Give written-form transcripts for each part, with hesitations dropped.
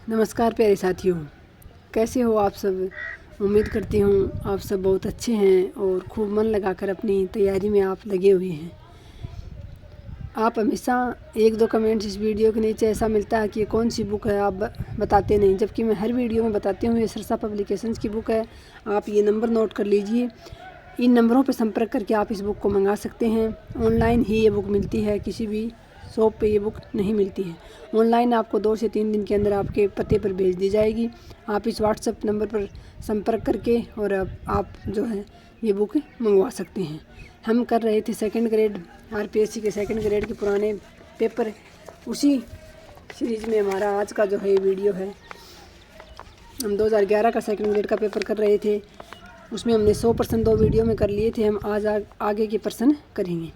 नमस्कार प्यारे साथियों, कैसे हो आप सब। उम्मीद करती हूँ आप सब बहुत अच्छे हैं और खूब मन लगाकर अपनी तैयारी में आप लगे हुए हैं। आप हमेशा एक दो कमेंट्स इस वीडियो के नीचे ऐसा मिलता है कि ये कौन सी बुक है, आप बताते नहीं, जबकि मैं हर वीडियो में बताती हूँ ये सरसा पब्लिकेशंस की बुक है। आप ये नंबर नोट कर लीजिए, इन नंबरों पर संपर्क करके आप इस बुक को मंगा सकते हैं। ऑनलाइन ही ये बुक मिलती है, किसी भी शॉप पे ये बुक नहीं मिलती है। ऑनलाइन आपको 2 से 3 दिन के अंदर आपके पते पर भेज दी जाएगी। आप इस व्हाट्सएप नंबर पर संपर्क करके और आप जो है ये बुक मंगवा सकते हैं। हम कर रहे थे सेकंड ग्रेड आरपीएससी के सेकंड ग्रेड के पुराने पेपर, उसी सीरीज में हमारा आज का जो है ये वीडियो है। हम 2011 का सेकंड ग्रेड का पेपर कर रहे थे, उसमें हमने 100% 2 वीडियो में कर लिए थे। हम आज आगे के प्रश्न करेंगे।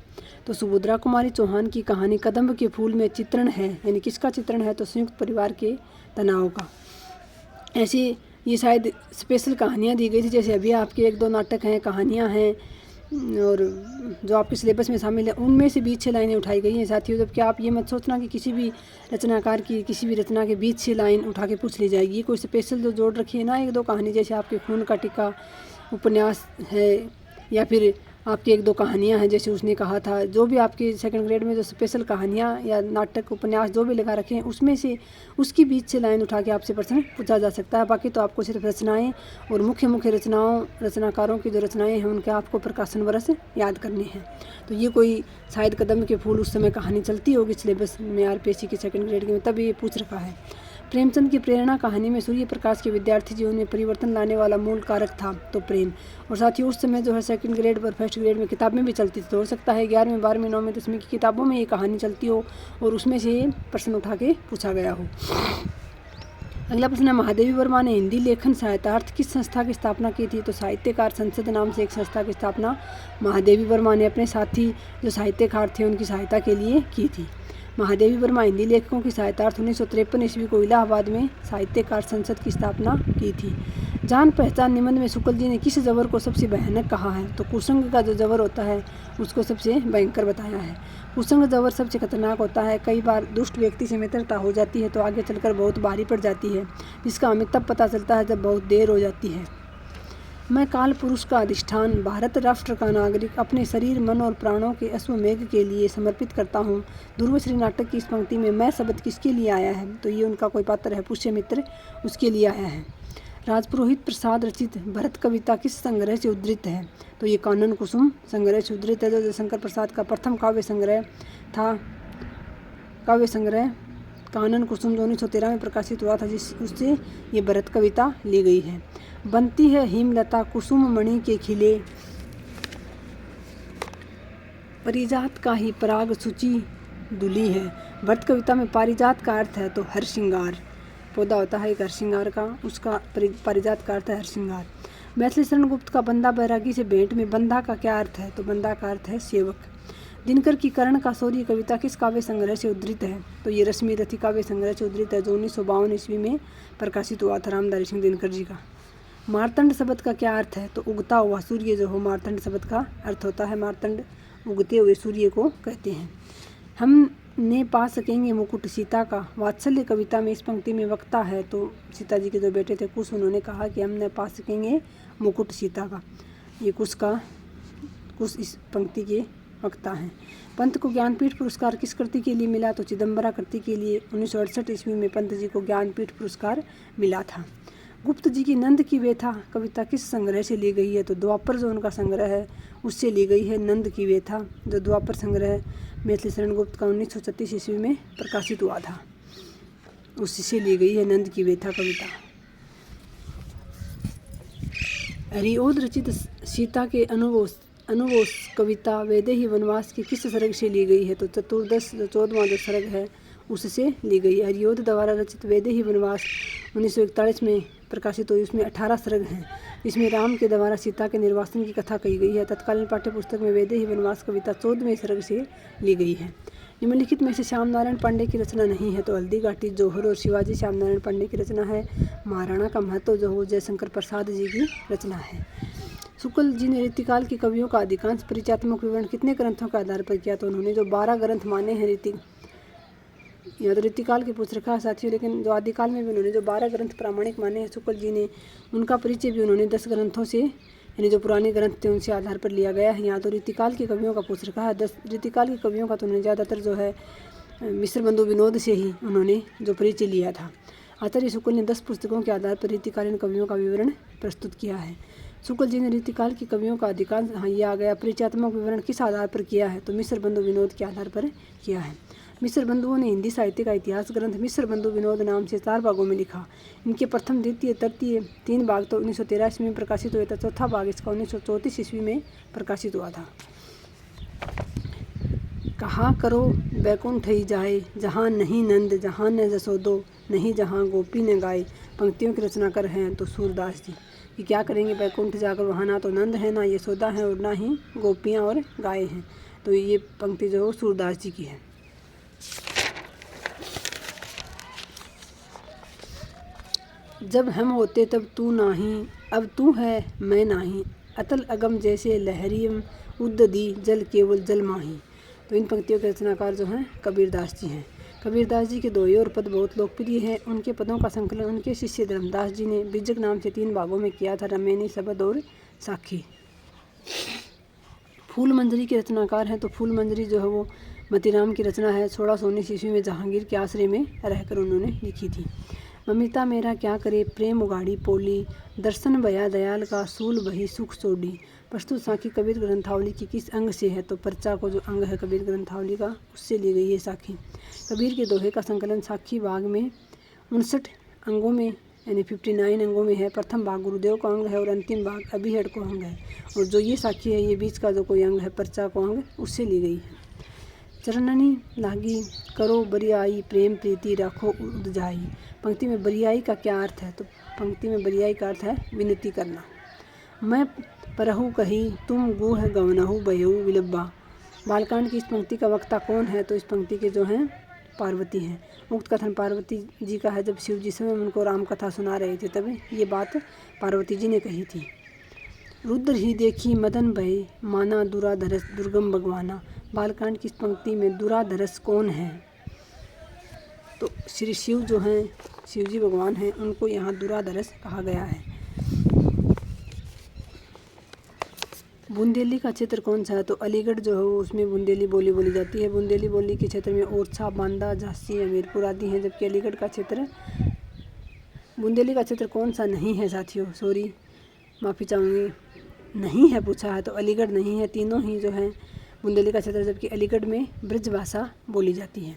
तो सुभद्रा कुमारी चौहान की कहानी कदम्ब के फूल में चित्रण है, यानी किसका चित्रण है, तो संयुक्त परिवार के तनाव का। ऐसे ये शायद स्पेशल कहानियाँ दी गई थी, जैसे अभी आपके 1-2 नाटक हैं, कहानियाँ हैं और जो आपके सिलेबस में शामिल है उनमें से बीच से लाइनें उठाई गई हैं साथियों। जबकि आप ये मत सोचना कि किसी भी रचनाकार की किसी भी रचना के बीच से लाइन उठा के पूछ ली जाएगी। ये कोई स्पेशल जो जोड़ रखी है ना 1-2 कहानी, जैसे आपके खून का टीका उपन्यास है या फिर आपकी 1-2 कहानियाँ हैं, जैसे उसने कहा था। जो भी आपके सेकंड ग्रेड में जो स्पेशल कहानियाँ या नाटक उपन्यास जो भी लगा रखे हैं उसमें से उसकी बीच से लाइन उठा के आपसे प्रश्न पूछा जा सकता है। बाकी तो आपको सिर्फ रचनाएं और मुख्य रचनाकारों की जो रचनाएं हैं उनके आपको प्रकाशन वर्ष याद करने हैं। तो ये कोई शायद कदम के फूल उस समय कहानी चलती होगी सिलेबस में आरपीएससी के सेकंड ग्रेड में, तभी ये पूछ रखा है। प्रेमचंद की प्रेरणा कहानी में सूर्य प्रकाश के विद्यार्थी जीवन में परिवर्तन लाने वाला मूल कारक था तो प्रेम। और साथ ही उस समय जो है सेकंड ग्रेड पर फर्स्ट ग्रेड में किताबें भी चलती थी, तो हो सकता है 11वीं 12वीं 9वीं 10वीं की किताबों में ये कहानी चलती हो और उसमें से प्रश्न उठा के पूछा गया हो। अगला प्रश्न है, महादेवी वर्मा ने हिंदी लेखन सहायतार्थ किस संस्था की स्थापना की थी, तो साहित्यकार संसद नाम से एक संस्था की स्थापना महादेवी वर्मा ने अपने साथी जो साहित्यकार थे उनकी सहायता के लिए की थी। महादेवी वर्मा हिंदी लेखकों की सहायतार्थ 1953 ईस्वी को इलाहाबाद में साहित्यकार संसद की स्थापना की थी। जान पहचान निबंध में शुक्ल जी ने किस जबर को सबसे भयानक कहा है, तो कुसंग का जो जबर होता है उसको सबसे भयंकर बताया है। कुसंग जबर सबसे खतरनाक होता है। कई बार दुष्ट व्यक्ति से मित्रता हो जाती है तो आगे चलकर बहुत भारी पड़ जाती है, जिसका हमें तब पता चलता है जब बहुत देर हो जाती है। मैं काल पुरुष का अधिष्ठान भारत राष्ट्र का नागरिक अपने शरीर मन और प्राणों के अश्वमेघ के लिए समर्पित करता हूँ। ध्रुवश्री नाटक की इस पंक्ति में मैं शब्द किसके लिए आया है, तो ये उनका कोई पात्र है पुष्यमित्र, उसके लिए आया है। राजपुरोहित प्रसाद रचित भरत कविता किस संग्रह से उद्धृत है, तो ये कानन कुसुम संग्रह से उद्धृत है, जो जयशंकर प्रसाद का प्रथम काव्य संग्रह था। काव्य संग्रह कानन कुसुम 1913 में प्रकाशित हुआ था, जिस उससे ये भरत कविता ली गई है। बनती है हिमलता कुसुम मणि के खिले, परिजात का ही पराग सूची दुली है। भरत कविता में पारिजात का अर्थ है तो हर श्रृंगार, पौधा होता है एक हर श्रृंगार का, उसका पारिजात का अर्थ है हर श्रृंगार। मैथिली शरण गुप्त का बंदा बैरागी से भेंट में बंदा का क्या अर्थ है, तो बंदा का अर्थ है सेवक। दिनकर की कर्ण का शौर्य कविता किस काव्य संग्रह से उद्धृत है, तो ये रश्मि रथी काव्य संग्रह से उद्धृत है, जो 1952 ईस्वी में प्रकाशित हुआ था रामधारी सिंह दिनकर जी का। मार्तंड शब्द का क्या अर्थ है, तो उगता हुआ सूर्य जो हो मार्तंड शब्द का अर्थ होता है। मार्तंड उगते हुए सूर्य को कहते हैं। हम ने पा सकेंगे मुकुट सीता का, वात्सल्य कविता में इस पंक्ति में वक्ता है, तो सीता जी के जो बेटे थे कुश, उन्होंने कहा कि हम ने पा सकेंगे मुकुट सीता का। ये कुश इस पंक्ति के वक्ता हैं। पंत को ज्ञानपीठ पुरस्कार किस कृति के लिए मिला, तो चिदम्बरा कृति के लिए 1968 ईस्वी में पंत जी को ज्ञानपीठ पुरस्कार मिला था। गुप्त जी की नंद की व्यथा कविता किस संग्रह से ली गई है, तो द्वापर जो उनका संग्रह है उससे ली गई है। नंद की व्यथा जो द्वापर संग्रह मैथिली शरण गुप्त का 1936 ईस्वी में प्रकाशित हुआ था, उससे ली गई है नंद की व्यथा कविता। हरिओद रचित सीता के अनुबोध कविता वैदेही वनवास के किस सर्ग से ली गई है, तो चतुर्दश जो 14वां जो सर्ग है उससे ली गई है। हरिओद द्वारा रचित वैदेही वनवास 1941 में प्रकाशित हुई, उसमें 18 सर्ग हैं। इसमें राम के द्वारा सीता के निर्वासन की कथा कही गई है। तत्कालीन पाठ्य पुस्तक में वैदेही वनवास कविता 14वें सर्ग से ली गई है। निम्नलिखित में से श्याम नारायण पांडे की रचना नहीं है, तो हल्दी घाटी जौहर और शिवाजी श्याम नारायण पांडे की रचना है। महाराणा का महत्व जो हो जयशंकर प्रसाद जी की रचना है। शुक्ल जी ने रीतिकाल के कवियों का अधिकांश परिचयात्मक विवरण कितने ग्रंथों के आधार पर किया, तो उन्होंने जो 12 ग्रंथ माने हैं यहाँ तो रीतिकाल के पूछ रखा है साथियों, लेकिन जो आदिकाल में भी उन्होंने जो 12 ग्रंथ प्रामाणिक माने हैं शुक्ल जी ने, उनका परिचय भी उन्होंने 10 ग्रंथों से, यानी जो पुराने ग्रंथ थे उनसे आधार पर लिया गया है। यहाँ तो रीतिकाल के कवियों का पूछ रखा है। 10 रीतिकाल के कवियों का तो उन्होंने ज़्यादातर जो है मिश्र बंधु विनोद से ही उन्होंने जो परिचय लिया था। आचार्य शुक्ल ने 10 पुस्तकों के आधार पर रीतिकालीन कवियों का विवरण प्रस्तुत किया है। शुक्ल जी ने रीतिकाल के कवियों का अधिकांश, हाँ ये आ गया, परिचयात्मक विवरण किस आधार पर किया है, तो मिश्र बंधु विनोद के आधार पर किया है। मिश्र बंधुओं ने हिंदी साहित्य का इतिहास ग्रंथ मिश्र बंधु विनोद नाम से 4 भागों में लिखा। इनके प्रथम, द्वितीय, तृतीय 3 भाग तो 1913 ईस्वी में प्रकाशित हुए था। चौथा भाग इसका 1934 ईस्वी में प्रकाशित हुआ था। कहा करो बैकुंठ ही जाए, जहाँ नहीं नंद, जहाँ न जसोदो, नहीं जहाँ गोपी न गाए। पंक्तियों की रचनाकार हैं तो सूरदास जी। कि क्या करेंगे बैकुंठ जाकर, वहाँ ना तो नंद है, ना यशोदा है, और ना ही गोपियाँ और गाय हैं। तो ये पंक्ति जो है सूरदास जी की है। जब हम होते तब तू नाही, अब तू है मैं नाही, अतल अगम जैसे लहरियम, उद्ददी जल केवल जल माही। तो इन पंक्तियों के रचनाकार जो हैं कबीरदास जी हैं। कबीरदास जी के दोहे और पद बहुत लोकप्रिय हैं। उनके पदों का संकलन उनके शिष्य धर्मदास जी ने बीजक नाम से 3 भागों में किया था, रमेनी, शबद और साखी। फूल मंजरी के रचनाकार हैं, तो फूल मंजरी जो है वो मतीराम की रचना है। 1619 ईस्वी में जहांगीर के आश्रय में रहकर उन्होंने लिखी थी। ममिता मेरा क्या करे प्रेम उगाड़ी पोली, दर्शन भया दयाल का सूल बही सुख सोडी। प्रस्तुत साखी कबीर ग्रंथावली की किस अंग से है, तो पर्चा को जो अंग है कबीर ग्रंथावली का, उससे ली गई है साखी। कबीर के दोहे का संकलन साखी भाग में 59 अंगों में, यानी 59 अंगों में है। प्रथम भाग गुरुदेव का अंग है और अंतिम भाग अभिहट को अंग है। और जो ये साखी है, ये बीच का जो कोई अंग है पर्चा को अंग, उससे ली गई है। चरणनी लागी करो बरियाई, प्रेम प्रीति राखो उदजाई। पंक्ति में बरियाई का क्या अर्थ है, तो पंक्ति में बरियाई का अर्थ है विनती करना। मैं परहु कही तुम गुह गवनहु बयहु विलब्बा। बालकांड की इस पंक्ति का वक्ता कौन है, तो इस पंक्ति के जो हैं पार्वती हैं। उक्त कथन पार्वती जी का है। जब शिव जी स्वयं उनको राम कथा सुना रहे थे तब ये बात पार्वती जी ने कही थी। रुद्र ही देखी मदन भय, माना दुराधरस दुर्गम भगवाना। बालकांड की इस पंक्ति में दुराधरस कौन है, तो श्री शिव जो हैं, शिव जी भगवान हैं, उनको यहाँ दुराधरस कहा गया है। बुंदेली का क्षेत्र कौन सा है, तो अलीगढ़ जो है उसमें बुंदेली बोली बोली जाती है। बुंदेली बोली के क्षेत्र में ओरछा, बांदा, झांसी, हमीरपुर आदि हैं, जबकि अलीगढ़ का क्षेत्र, बुंदेली का क्षेत्र कौन सा नहीं है साथियों, सॉरी माफ़ी चाहूँगी, नहीं है पूछा है, तो अलीगढ़ नहीं है। तीनों ही जो है बुंदेली का क्षेत्र, जबकि अलीगढ़ में ब्रज भाषा बोली जाती है।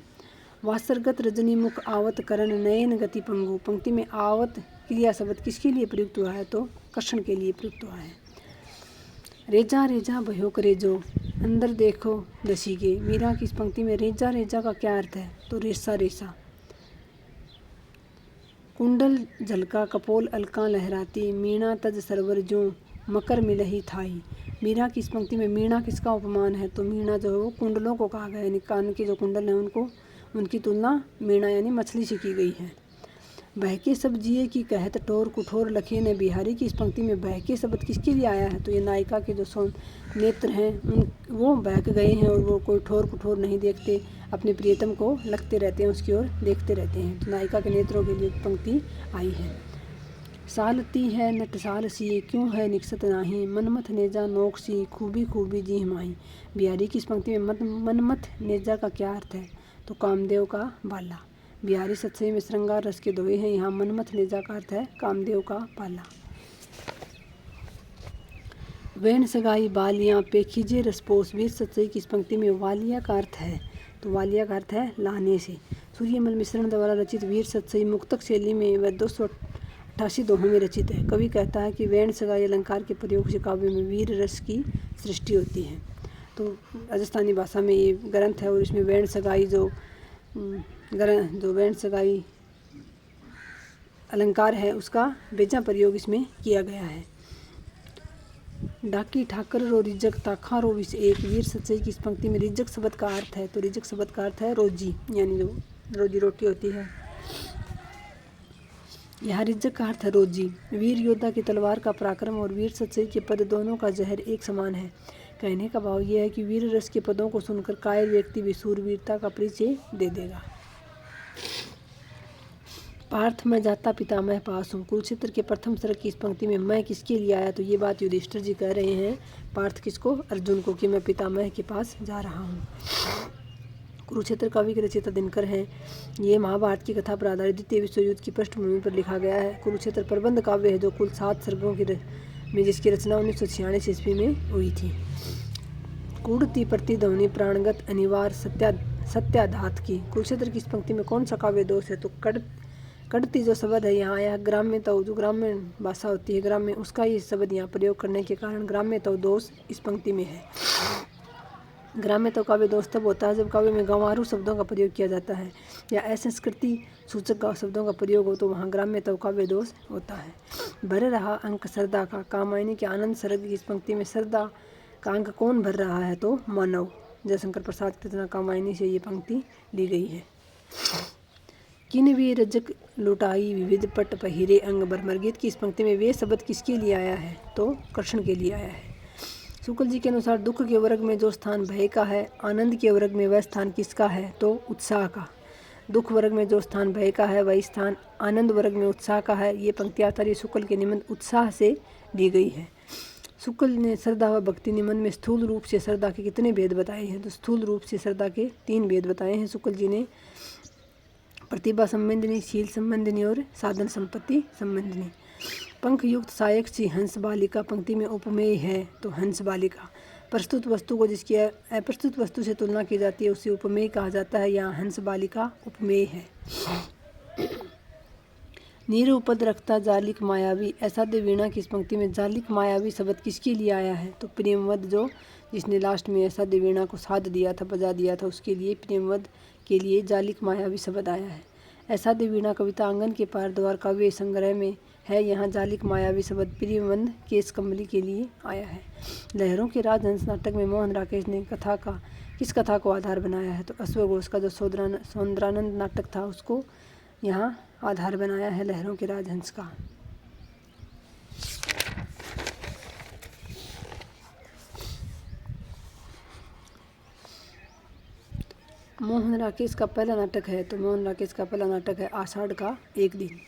वासरगत रजनी मुख आवत करण नयन गति पंगु। पंक्ति में आवत क्रिया शब्द किसके लिए प्रयुक्त हुआ है, तो कृष्ण के लिए प्रयुक्त हुआ है। रेजा रेजा भयो करेजो, अंदर देखो दसी के। मीरा की इस पंक्ति में रेजा रेजा का क्या अर्थ है, तो रेसा रेसा। कुंडल झलका कपोल अलका लहराती, मीणा तज सरवर जो मकर मिलही थाई। मीरा की इस पंक्ति में मीणा किसका उपमान है, तो मीणा जो है वो कुंडलों को कहा गया है, यानी कान के जो कुंडल हैं उनको, उनकी तुलना मीणा यानी मछली से की गई है। बहके सब जिए की कहत टोर कुठोर लखे ने बिहारी की इस पंक्ति में बहके शब्द किसके लिए आया है, तो ये नायिका के जो नेत्र हैं उन वो बहक गए हैं और वो कोई ठोर कुठोर नहीं देखते, अपने प्रियतम को लगते रहते हैं, उसकी ओर देखते रहते हैं। तो नायिका के नेत्रों के लिए पंक्ति आई है। सालती है नटसाल सी, क्यों है निकसत नाही, मनमथ नेजा नोक सी, खूबी खूबी जी हमाही। बिहारी की इस पंक्ति में मनमथ नेजा का क्या अर्थ है, तो कामदेव का बाला। बिहारी सत्सई में श्रृंगार रस के दोहे हैं, यहाँ मनमथ नेजा का अर्थ है कामदेव का पाला। वैन सगाई बालियाँ पे खीजे रसपोस। वीर सत्सई की इस पंक्ति में वालिया का अर्थ है, तो वालिया का अर्थ है लाने से। सूर्यमल मिश्रण द्वारा रचित वीर सत्सई मुक्तक शैली में व 288 दोहों में रचित है। कवि कहता है कि वैन सगाई अलंकार के प्रयोग से काव्य में वीर रस की सृष्टि होती है। तो राजस्थानी भाषा में ये ग्रंथ है और इसमें वैन सगाई जो वैन सगाई अलंकार है उसका बेजा प्रयोग इसमें किया गया है। डाकी ठाकर रो रिजक ताखा रो विष एक। वीर सच्चाई की इस पंक्ति में रिजक शब्द का अर्थ है, तो रिजक शब्द का अर्थ है रोजी, यानी जो रोजी रोटी होती है। यहाँ रिजक का अर्थ है रोजी। वीर योद्धा की तलवार का पराक्रम और वीर सच्चाई के पद दोनों का जहर एक समान है। कहने का भाव यह है कि वीर रस के पदों को सुनकर कायर व्यक्ति भी सूरवीरता का परिचय दे देगा। पार्थ मैं जाता पितामह पास हूँ। कुरुक्षेत्र के प्रथम सर्ग की इस पंक्ति में मैं किसके लिए आया, तो ये बात युधिष्ठिर जी कह रहे हैं पार्थ किसको, अर्जुन को, कि मैं पितामह के पास जा रहा हूँ। कुरुक्षेत्र काव्य के रचयिता दिनकर हैं। ये महाभारत की कथा पर आधारित द्वितीय विश्व युद्ध की पृष्ठभूमि पर लिखा गया है। कुरुक्षेत्र प्रबंध काव्य है जो कुल 7 सर्गों में जिसकी रचना 1946 ईस्वी में हुई थी। कूढ़ति प्रतिध्वनि प्राणगत अनिवार्य सत्याधात की। कुरुक्षेत्र की इस पंक्ति में कौन सा काव्य दोष है, तो कड़ती जो शब्द है यहाँ आया, ग्राम्य तो जो ग्राम्य भाषा होती है ग्राम्य, उसका ये शब्द यहाँ प्रयोग करने के कारण ग्राम्य तो दोष इस पंक्ति में है। ग्राम्य तो काव्य दोष तब होता है जब काव्य में गंवारू शब्दों का प्रयोग किया जाता है या असंस्कृति सूचक शब्दों का प्रयोग हो, तो वहाँ ग्राम्य तो काव्य दोष होता है। भर रहा अंक श्रद्धा का। कामायनी के आनंद सर्ग की इस पंक्ति में श्रद्धा का अंक कौन भर रहा है, तो मानव। जयशंकर प्रसाद की रचना कामायनी से ये पंक्ति ली गई है। किन भी रजक लुटाई विविध पट पहिरे अंग भर। गीत की इस पंक्ति में वे शब्द किसके लिए आया है, तो कृष्ण के लिए आया है। शुक्ल जी के अनुसार दुख के वर्ग में जो स्थान भय का है, आनंद के वर्ग में वह स्थान किसका है, तो उत्साह का। दुख वर्ग में जो स्थान भय का है वही स्थान आनंद वर्ग में उत्साह का है। ये पंक्ति आचार्य शुक्ल के निबंध उत्साह से दी गई है। शुक्ल ने श्रद्धा व भक्ति निबंध में स्थूल रूप से श्रद्धा के कितने भेद बताए हैं, तो स्थूल रूप से श्रद्धा के 3 भेद बताए हैं शुक्ल जी ने। प्रतिभा संबंधिनी, शील संबंधिनी और साधन संपत्ति संबंधिनी। पंख युक्त सहायक सी हंस बालिका पंक्ति में उपमेय है, तो हंस बालिका। प्रस्तुत वस्तु को जिसकी अप्रस्तुत वस्तु से तुलना की जाती है उसे उपमेय कहा जाता है। यहाँ हंस बालिका उपमेय है। निरुपद रखता जालिक मायावी। ऐसा देवीणा की इस पंक्ति में जालिक मायावी शब्द किसके लिए आया है, तो प्रेमवद जो जिसने लास्ट में ऐसा देवीणा को साध दिया था, बजा दिया था, उसके लिए प्रेमवद के लिए जालिक मायावी शब्द आया है। ऐसा देवीणा कविता आंगन के पार द्वार काव्य संग्रह में है। यहाँ जालिक मायावी शब्द प्रियमंद केस कमली के लिए आया है। लहरों के राजहंस नाटक में मोहन राकेश ने किस कथा को आधार बनाया है, तो अश्वघोष का जो सौंदरानंद नाटक था उसको यहाँ आधार बनाया है लहरों के राजहंस का। मोहन राकेश का पहला नाटक है, तो मोहन राकेश का पहला नाटक है आषाढ़ का एक दिन।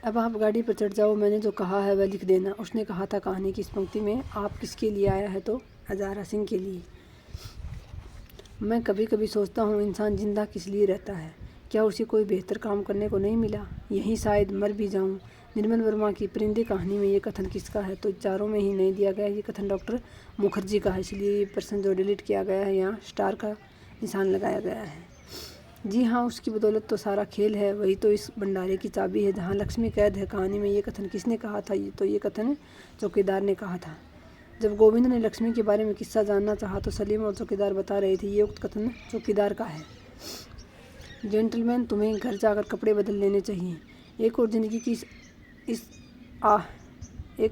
अब आप गाड़ी पर चढ़ जाओ, मैंने जो कहा है वह लिख देना। उसने कहा था कहानी की इस पंक्ति में आप किसके लिए आया है, तो हजारा सिंह के लिए। मैं कभी कभी सोचता हूँ इंसान जिंदा किस लिए रहता है, क्या उसे कोई बेहतर काम करने को नहीं मिला, यहीं शायद मर भी जाऊँ। निर्मल वर्मा की परिंदे कहानी में ये कथन किसका है, तो चारों में ही नहीं दिया गया। ये कथन डॉक्टर मुखर्जी का है, इसलिए ये प्रश्न जो डिलीट किया गया है यहाँ स्टार का निशान लगाया गया है। जी हाँ, उसकी बदौलत तो सारा खेल है, वही तो इस भंडारे की चाबी है जहाँ लक्ष्मी कैद है। कहानी में ये कथन किसने कहा था, तो ये कथन चौकीदार ने कहा था। जब गोविंद ने लक्ष्मी के बारे में किस्सा जानना चाहा तो सलीम और चौकीदार बता रहे थे। ये उक्त कथन चौकीदार का है। जेंटलमैन, तुम्हें घर जाकर कपड़े बदल लेने चाहिए। एक और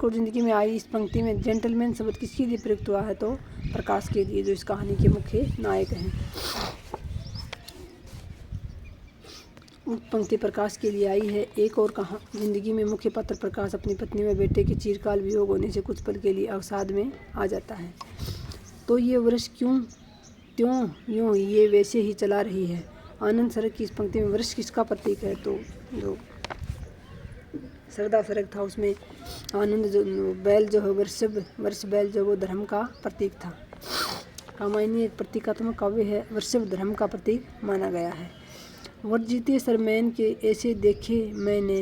ज़िंदगी में आई इस पंक्ति में जेंटलमैन शब्द किसके लिए प्रयुक्त हुआ है, तो प्रकाश के लिए, जो इस कहानी के मुख्य नायक हैं। पंक्ति प्रकाश के लिए आई है। एक और जिंदगी में मुख्य पात्र प्रकाश अपनी पत्नी व बेटे के चिरकाल वियोग होने से कुछ पल के लिए अवसाद में आ जाता है। तो ये वर्ष त्यों यूँ ये वैसे ही चला रही है। आनंद सर्ग की इस पंक्ति में वर्ष किसका प्रतीक है, तो जो श्रद्धा सर्ग था उसमें आनंद जो बैल जो है वर्ष बैल जो वो धर्म का प्रतीक था। कामायनी एक प्रतीकात्मक काव्य है, वृषभ धर्म का प्रतीक माना गया है। वर्जिते सरमैन के ऐसे देखे मैंने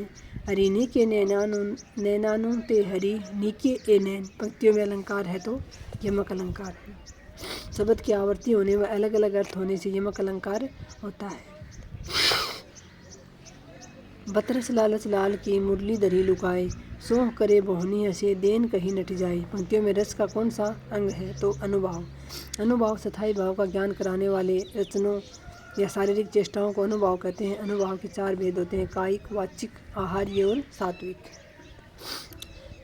हरिने के नैनानु ते हरि नीके ए नैन। पंक्तियों में अलंकार है तो यमक अलंकार है। शब्द की आवर्ती होने व अलग अलग अर्थ होने से यमक अलंकार होता है। बतरस लालच लाल की मुरली धरी लुकाए, सोह करे बहुनी हसे देन कहीं नट जाए। पंक्तियों में रस का कौन सा अंग है, तो अनुभाव। अनुभाव स्थायी भाव का ज्ञान कराने वाले रचनों या शारीरिक चेष्टाओं को अनुभाव कहते हैं। अनुभाव के 4 भेद होते हैं, कायिक, वाचिक, आहार्य और सात्विक।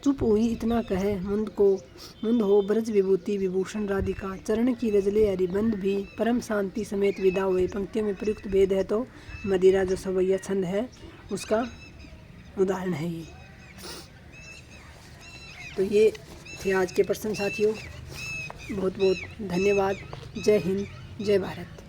चुप हुई इतना कहे मुंद हो ब्रज विभूति विभूषण राधिका, चरण की रजले हरिबंध भी परम शांति समेत विदा हुए। पंक्तियों में प्रयुक्त भेद है तो मदिरा जो सवैया छंद है उसका उदाहरण है ये। तो ये थे आज के प्रश्न साथियों, बहुत बहुत धन्यवाद। जय हिंद, जय भारत।